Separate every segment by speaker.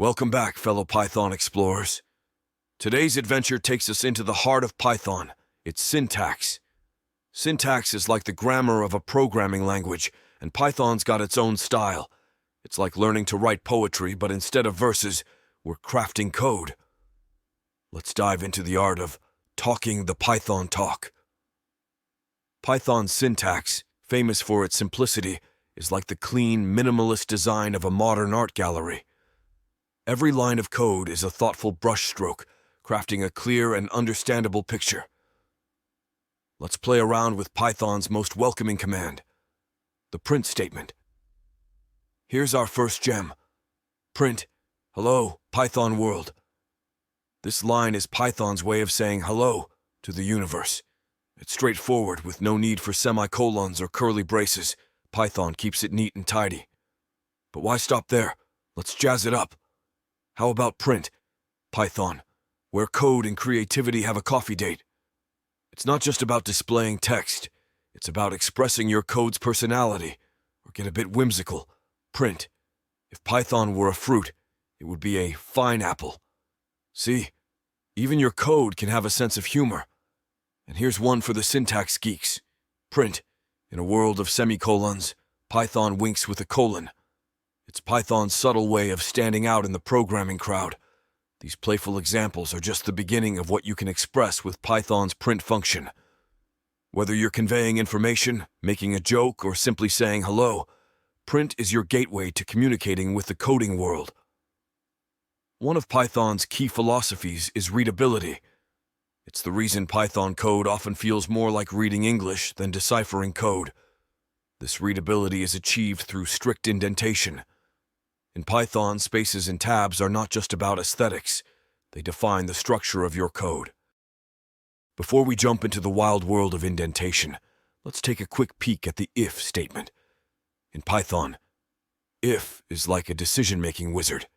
Speaker 1: Welcome back, fellow Python explorers. Today's adventure takes us into the heart of Python, its syntax. Syntax is like the grammar of a programming language, and Python's got its own style. It's like learning to write poetry, but instead of verses, we're crafting code. Let's dive into the art of talking the Python talk. Python's syntax, famous for its simplicity, is like the clean, minimalist design of a modern art gallery. Every line of code is a thoughtful brushstroke, crafting a clear and understandable picture. Let's play around with Python's most welcoming command, the print statement. Here's our first gem. Print, hello, Python world. This line is Python's way of saying hello to the universe. It's straightforward, with no need for semicolons or curly braces. Python keeps it neat and tidy. But why stop there? Let's jazz it up. How about print, Python, where code and creativity have a coffee date? It's not just about displaying text. It's about expressing your code's personality. Or get a bit whimsical, print. If Python were a fruit, it would be a fine apple. See, even your code can have a sense of humor. And here's one for the syntax geeks. Print, in a world of semicolons, Python winks with a colon. It's Python's subtle way of standing out in the programming crowd. These playful examples are just the beginning of what you can express with Python's print function. Whether you're conveying information, making a joke, or simply saying hello, print is your gateway to communicating with the coding world. One of Python's key philosophies is readability. It's the reason Python code often feels more like reading English than deciphering code. This readability is achieved through strict indentation. In Python, spaces and tabs are not just about aesthetics. They define the structure of your code. Before we jump into the wild world of indentation, let's take a quick peek at the if statement. In Python, if is like a decision-making wizard.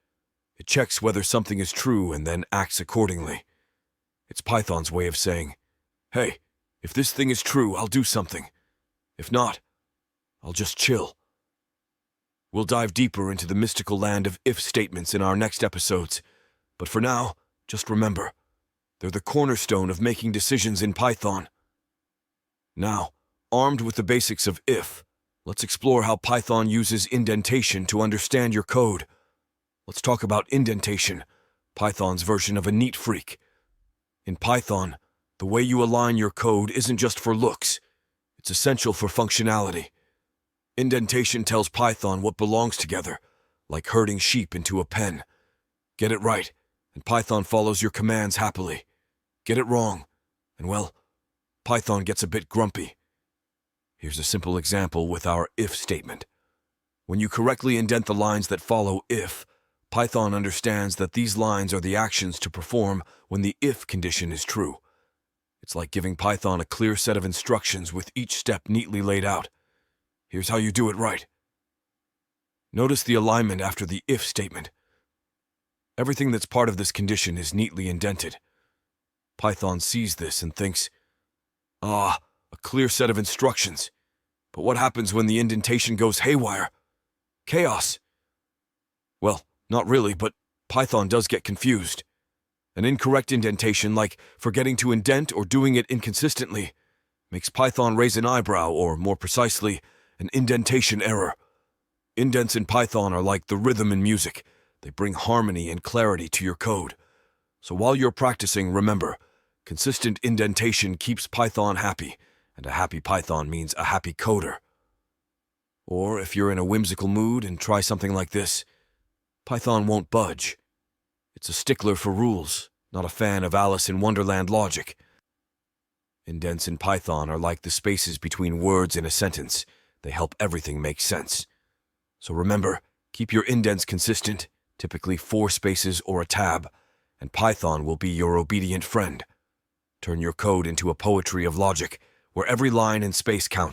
Speaker 1: It checks whether something is true and then acts accordingly. It's Python's way of saying, hey, if this thing is true, I'll do something. If not, I'll just chill. We'll dive deeper into the mystical land of if statements in our next episodes. But for now, just remember, they're the cornerstone of making decisions in Python. Now, armed with the basics of if, let's explore how Python uses indentation to understand your code. Let's talk about indentation, Python's version of a neat freak. In Python, the way you align your code isn't just for looks. It's essential for functionality. Indentation tells Python what belongs together, like herding sheep into a pen. Get it right, and Python follows your commands happily. Get it wrong, and well, Python gets a bit grumpy. Here's a simple example with our if statement. When you correctly indent the lines that follow if, Python understands that these lines are the actions to perform when the if condition is true. It's like giving Python a clear set of instructions with each step neatly laid out. Here's how you do it right. Notice the alignment after the if statement. Everything that's part of this condition is neatly indented. Python sees this and thinks, a clear set of instructions. But what happens when the indentation goes haywire? Chaos. Well, not really, but Python does get confused. An incorrect indentation, like forgetting to indent or doing it inconsistently, makes Python raise an eyebrow, or more precisely, an indentation error. Indents in Python are like the rhythm in music. They bring harmony and clarity to your code. So while you're practicing, remember, consistent indentation keeps Python happy, and a happy Python means a happy coder. Or if you're in a whimsical mood and try something like this, Python won't budge. It's a stickler for rules, not a fan of Alice in Wonderland logic. Indents in Python are like the spaces between words in a sentence. They help everything make sense. So remember, keep your indents consistent, typically 4 spaces or a tab, and Python will be your obedient friend. Turn your code into a poetry of logic, where every line and space count.